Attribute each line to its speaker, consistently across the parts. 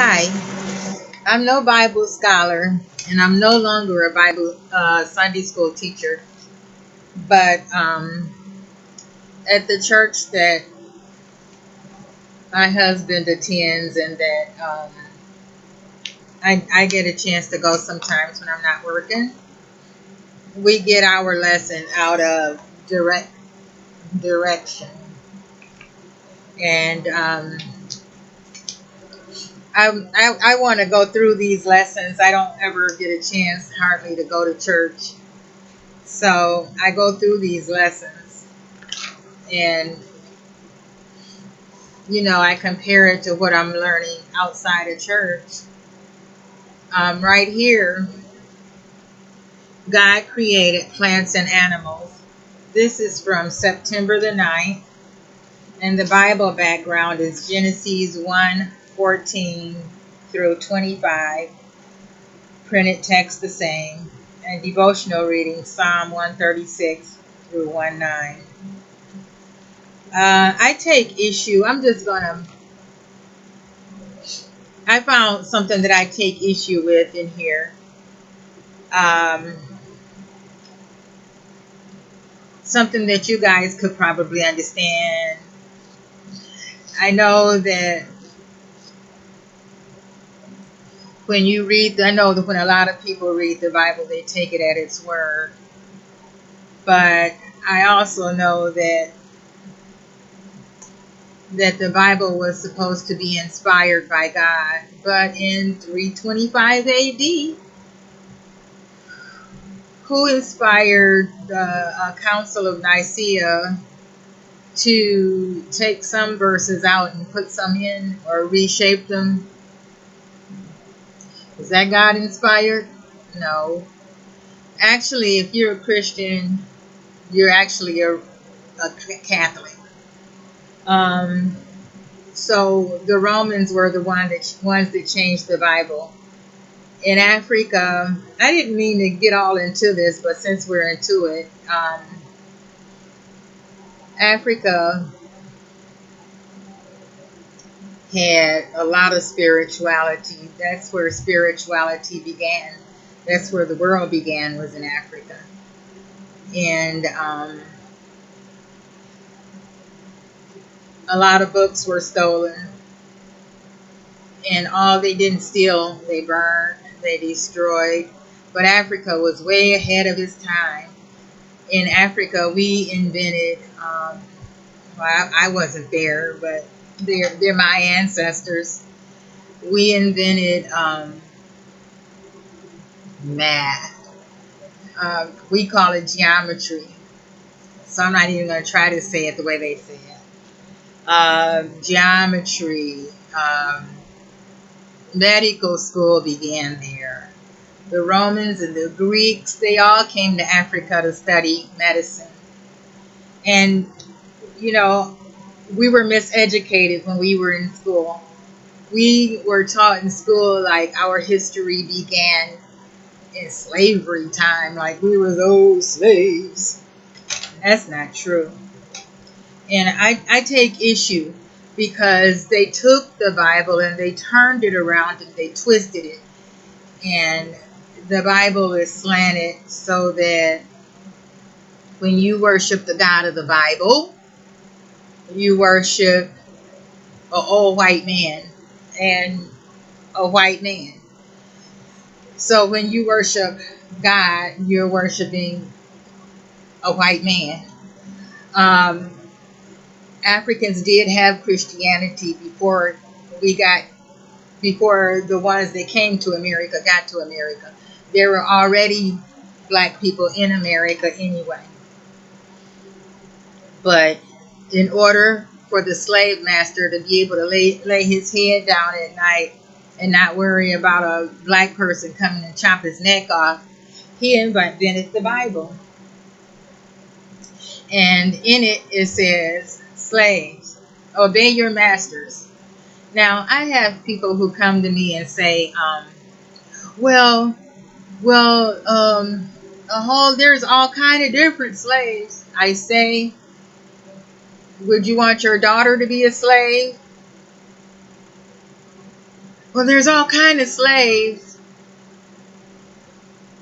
Speaker 1: Hi, I'm no Bible scholar and I'm no longer a Bible Sunday school teacher, but at the church that my husband attends and that I get a chance to go sometimes when I'm not working, we get our lesson out of direction. And I want to go through these lessons. I don't ever get a chance hardly to go to church. So I go through these lessons and I compare it to what I'm learning outside of church. Right here, God created plants and animals. This is from September the 9th, and the Bible background is Genesis 1:14 through 25, printed text the same, and devotional reading Psalm 136 through 1:9. I take issue, I found something that I take issue with in here. Um, Something that you guys could probably understand. I know that I know that when a lot of people read the Bible, they take it at its word. But I also know that the Bible was supposed to be inspired by God. But in 325 AD, who inspired the Council of Nicaea to take some verses out and put some in or reshape them? Is that God inspired? No. Actually, if you're a Christian, you're actually a Catholic. Um, so the Romans were the ones that changed the Bible. In Africa, I didn't mean to get all into this, but since we're into it, Africa had a lot of spirituality. That's where spirituality began. That's where the world began, was in Africa. And a lot of books were stolen, and all they didn't steal, they burned, they destroyed. But Africa was way ahead of its time. In Africa, we invented, well, I wasn't there, but they're my ancestors. We invented math. We call it geometry. So I'm not even going to try to say it the way they say it. Geometry. Medical school began there. The Romans and the Greeks, they all came to Africa to study medicine. And, you know, we were miseducated when we were in school. We were taught in school like our history began in slavery time, like we were those slaves. That's not true. And I take issue because they took the Bible and they turned it around and they twisted it. And the Bible is slanted so that when you worship the God of the Bible, you worship an old white man and a white man. So when you worship God, you're worshiping a white man. Um, Africans did have Christianity before the ones that came to America got to America. There were already black people in America anyway. But in order for the slave master to be able to lay his head down at night and not worry about a black person coming and chop his neck off, he invented the Bible. And in it, it says, slaves, obey your masters. Now, I have people who come to me and say, well, there's all kind of different slaves. I say, would you want your daughter to be a slave? Well, there's all kind of slaves.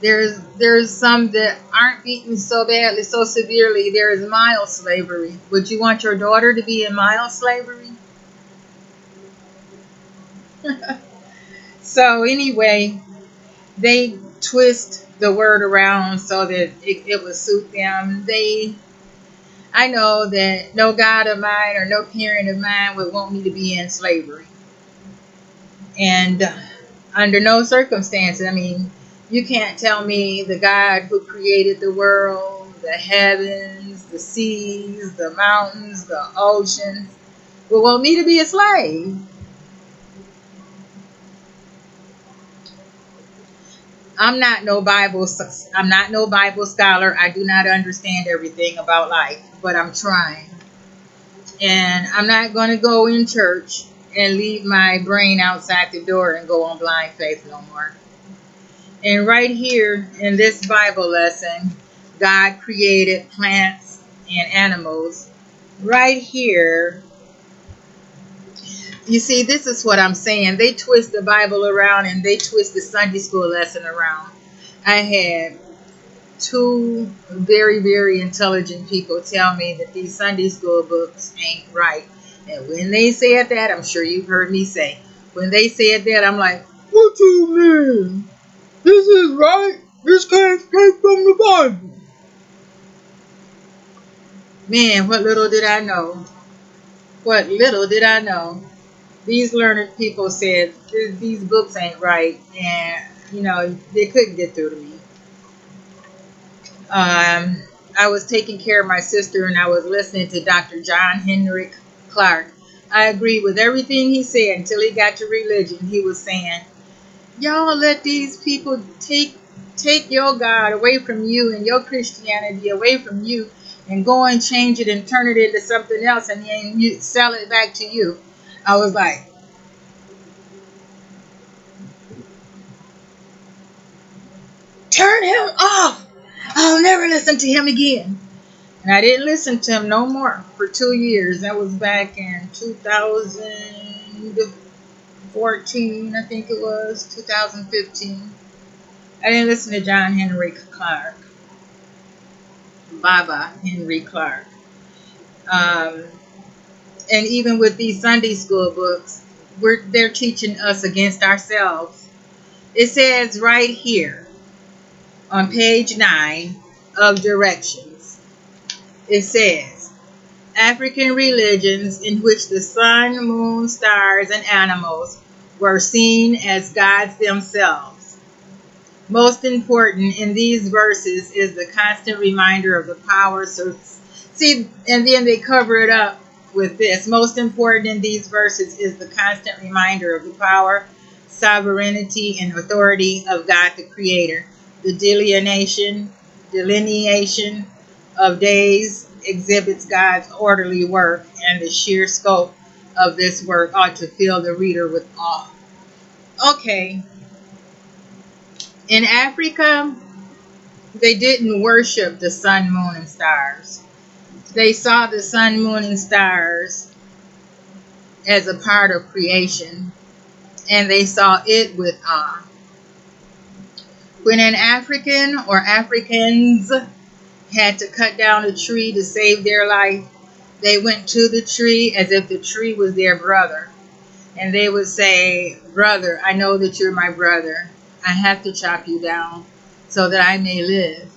Speaker 1: There's some that aren't beaten so badly, so severely. There is mild slavery. Would you want your daughter to be in mild slavery? So anyway, they twist the word around so that it would suit them. I know that no God of mine or no parent of mine would want me to be in slavery. And under no circumstances, I mean, you can't tell me the God who created the world, the heavens, the seas, the mountains, the oceans, would want me to be a slave. I'm not no Bible scholar. I do not understand everything about life, but I'm trying. And I'm not going to go in church and leave my brain outside the door and go on blind faith no more. And right here in this Bible lesson, God created plants and animals. Right here, you see, this is what I'm saying. They twist the Bible around and they twist the Sunday school lesson around. I had two very, very intelligent people tell me that these Sunday school books ain't right. And when they said that, I'm sure you've heard me say, when they said that, I'm like, what you mean? This is right. This came straight from the Bible. Man, what little did I know. What little did I know. These learned people said these books ain't right. And, they couldn't get through to me. Um, I was taking care of my sister and I was listening to Dr. John Henrik Clark. I agreed with everything he said until he got to religion. He was saying, y'all let these people take your God away from you and your Christianity away from you and go and change it and turn it into something else and then you sell it back to you. I was like, turn him off. I'll never listen to him again. And I didn't listen to him no more for 2 years. That was back in 2014, I think it was, 2015. I didn't listen to John Henry Clark, Baba Henry Clark. Um, and even with these Sunday school books, they're teaching us against ourselves. It says right here on page 9 of directions, it says, African religions in which the sun, moon, stars, and animals were seen as gods themselves. Most important in these verses is the constant reminder of the power. So, see, and then they cover it up with this. Most important in these verses is the constant reminder of the power, sovereignty, and authority of God the Creator. The delineation of days exhibits God's orderly work, and the sheer scope of this work ought to fill the reader with awe. Okay, in Africa, they didn't worship the sun, moon, and stars. They saw the sun, moon, and stars as a part of creation, and they saw it with awe. When an African or Africans had to cut down a tree to save their life, they went to the tree as if the tree was their brother. And they would say, brother, I know that you're my brother. I have to chop you down so that I may live.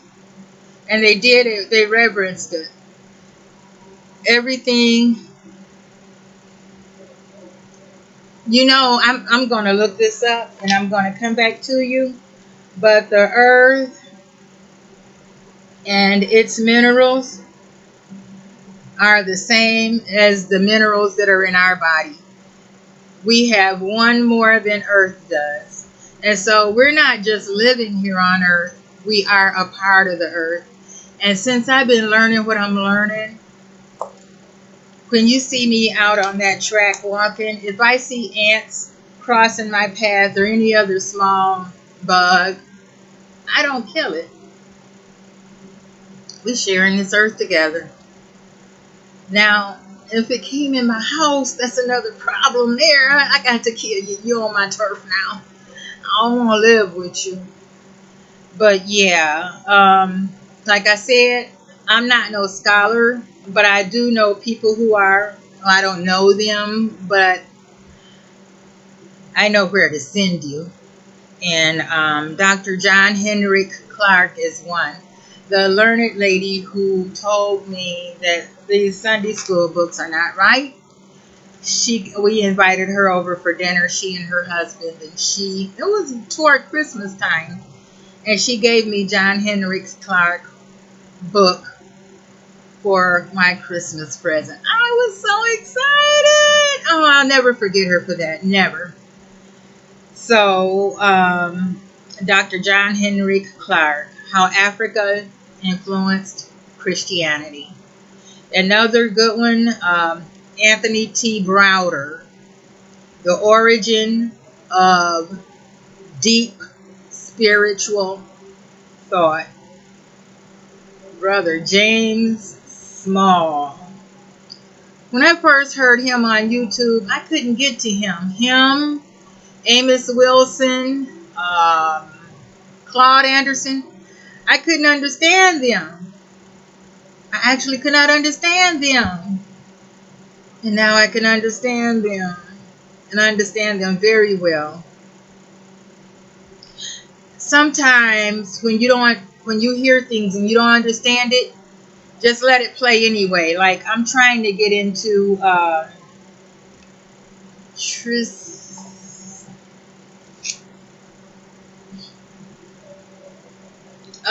Speaker 1: And they did it, they reverenced it. Everything, I'm going to look this up and I'm going to come back to you. But the earth and its minerals are the same as the minerals that are in our body. We have one more than earth does. And so we're not just living here on earth, we are a part of the earth. And since I've been learning what I'm learning, when you see me out on that track walking, if I see ants crossing my path or any other small bug, I don't kill it. We're sharing this earth together. Now, if it came in my house, that's another problem there. I got to kill you. You're on my turf now. I don't want to live with you. But yeah, like I said, I'm not no scholar, but I do know people who are. I don't know them, but I know where to send you. And Dr. John Henrik Clark is one. The learned lady who told me that these Sunday school books are not right. We invited her over for dinner, she and her husband, and it was toward Christmas time, and she gave me John Henrik Clark book for my Christmas present. I was so excited. Oh, I'll never forget her for that. Never. So, Dr. John Henrik Clark, How Africa Influenced Christianity. Another good one, Anthony T. Browder, The Origin of Deep Spiritual Thought. Brother James Small. When I first heard him on YouTube, I couldn't get to him. Him, Amos Wilson, Claude Anderson, I couldn't understand them. I actually could not understand them. And now I can understand them. And I understand them very well. Sometimes when you hear things and you don't understand it, just let it play anyway. Like I'm trying to get into Tris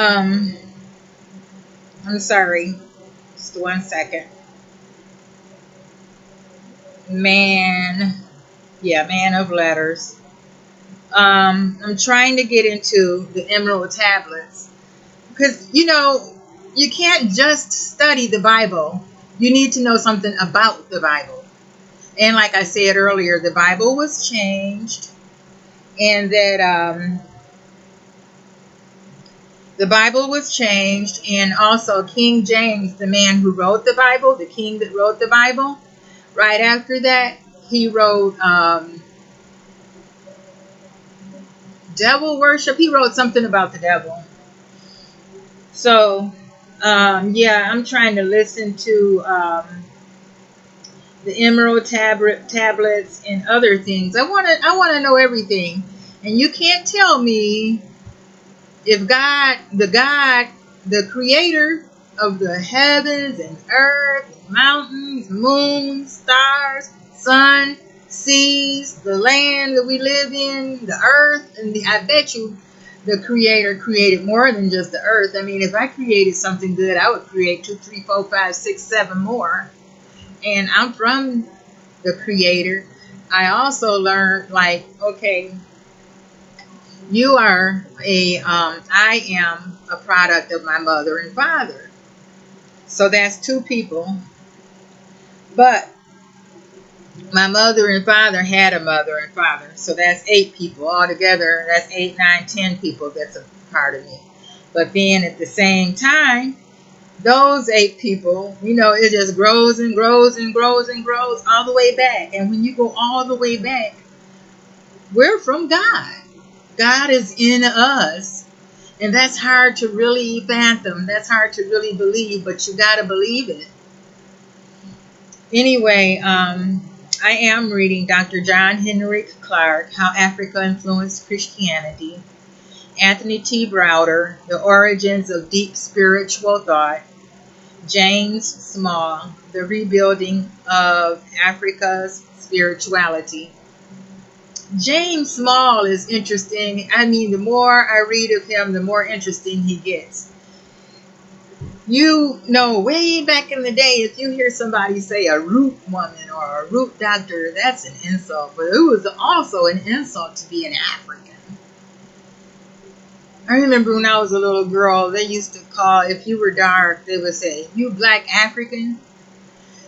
Speaker 1: I'm sorry. Just 1 second. Man. Yeah, man of letters. I'm trying to get into the Emerald Tablets because you can't just study the Bible. You need to know something about the Bible. And like I said earlier, the Bible was changed, and that the Bible was changed, and also King James, the man who wrote the Bible, the king that wrote the Bible, right after that, he wrote devil worship. He wrote something about the devil. So, yeah, I'm trying to listen to the Emerald tablets and other things. I want to know everything, and you can't tell me if the creator of the heavens and earth, mountains, moon, stars, sun, seas, the land that we live in, the earth, and I bet you the creator created more than just the earth. I mean, if I created something good, I would create 2, 3, 4, 5, 6, 7 more. And I'm from the creator. I also learned, like, okay, I am a product of my mother and father. So that's 2 people. But my mother and father had a mother and father. So that's 8 people. Altogether, that's 8, 9, 10 people that's a part of me. But then at the same time, those 8 people, it just grows and grows and grows and grows all the way back. And when you go all the way back, we're from God. God is in us. And that's hard to really fathom. That's hard to really believe, but you got to believe it. Anyway, I am reading Dr. John Henrik Clark, How Africa Influenced Christianity, Anthony T. Browder, The Origins of Deep Spiritual Thought, James Small, The Rebuilding of Africa's Spirituality. James Small is interesting. I mean, the more I read of him, the more interesting he gets. Way back in the day, if you hear somebody say a root woman or a root doctor, that's an insult. But it was also an insult to be an African. I remember when I was a little girl, they used to call, if you were dark, they would say, you black African.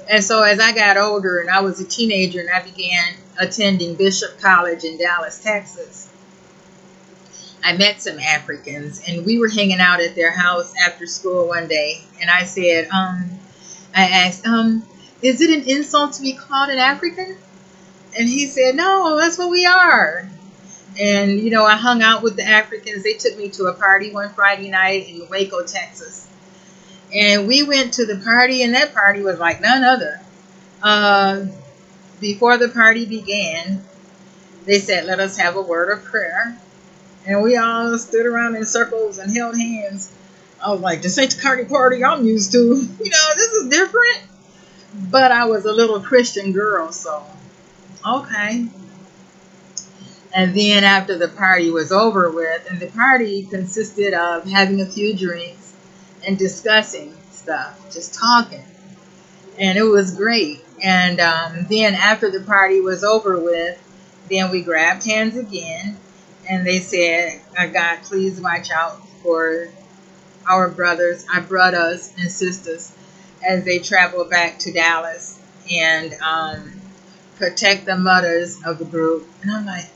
Speaker 1: And so as I got older and I was a teenager and I began attending Bishop College in Dallas, Texas, I met some Africans and we were hanging out at their house after school one day. And I said, I asked, Is it an insult to be called an African? And he said, no, that's what we are. And, I hung out with the Africans. They took me to a party one Friday night in Waco, Texas. And we went to the party, and that party was like none other. Uh, Before the party began, they said, let us have a word of prayer. And we all stood around in circles and held hands. I was like, this ain't the kind of party I'm used to. This is different. But I was a little Christian girl, so okay. And then after the party was over with, and the party consisted of having a few drinks and discussing stuff, just talking. And it was great. And then after the party was over with, then we grabbed hands again. And they said, God, please watch out for our brothers and sisters as they travel back to Dallas and protect the mothers of the group. And I'm like,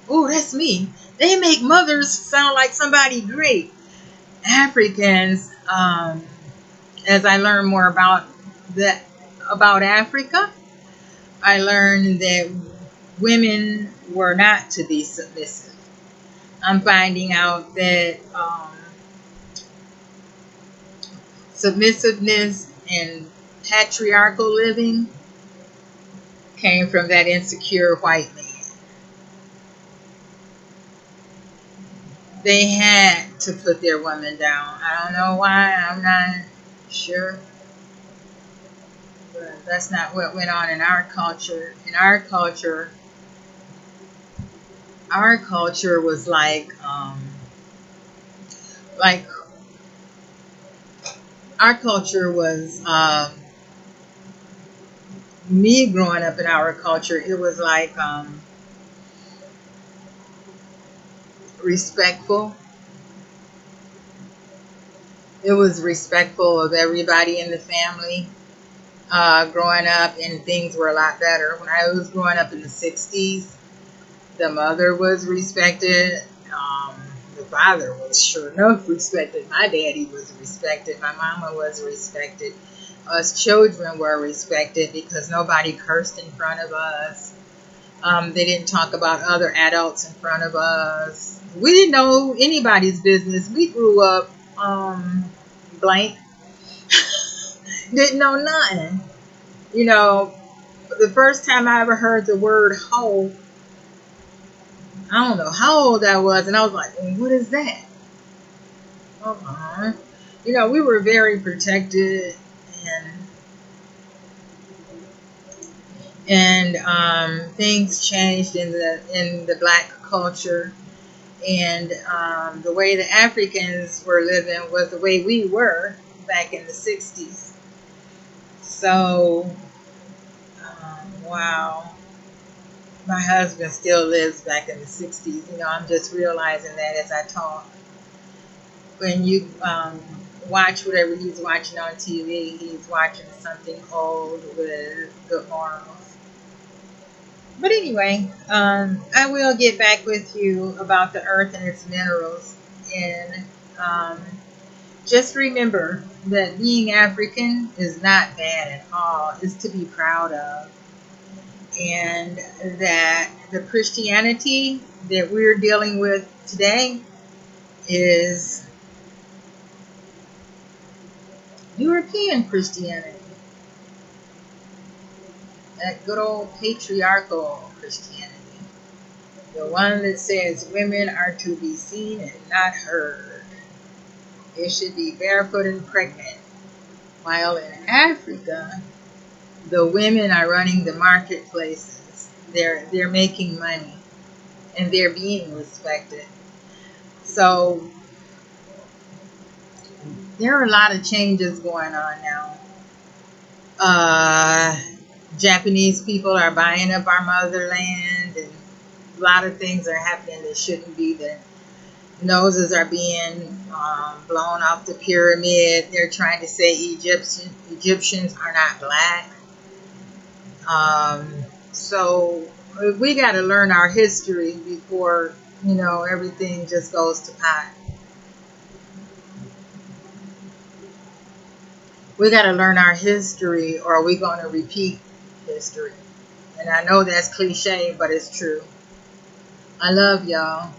Speaker 1: oh, that's me. They make mothers sound like somebody great. Africans, as I learned more about Africa, I learned that women were not to be submissive. I'm finding out that submissiveness and patriarchal living came from that insecure white man. They had to put their women down. I don't know why, I'm not sure. But that's not what went on in our culture. In our culture was like our culture was me growing up in our culture. It was like respectful. It was respectful of everybody in the family. Growing up, and things were a lot better. When I was growing up in the 60s, the mother was respected. The father was sure enough respected. My daddy was respected. My mama was respected. Us children were respected because nobody cursed in front of us. They didn't talk about other adults in front of us. We didn't know anybody's business. We grew up blank. Didn't know nothing. The first time I ever heard the word hoe, I don't know how old I was, and I was like, what is that? Uh-huh. We were very protected, and things changed in the black culture, and the way the Africans were living was the way we were back in the 60s. So, wow. My husband still lives back in the 60s. I'm just realizing that as I talk. When you watch whatever he's watching on TV, he's watching something old with good morals. But anyway, I will get back with you about the earth and its minerals. And just remember that being African is not bad at all. It's to be proud of. And that the Christianity that we're dealing with today is European Christianity, that good old patriarchal Christianity, the one that says women are to be seen and not heard. They should be barefoot and pregnant. While in Africa, the women are running the marketplaces. They're making money and they're being respected. So there are a lot of changes going on now. Japanese people are buying up our motherland, and a lot of things are happening that shouldn't be. The noses are being blown off the pyramid. They're trying to say Egyptians are not black. So we got to learn our history before everything just goes to pot. We got to learn our history, or we're going to repeat history. And I know that's cliche, but it's true. I love y'all.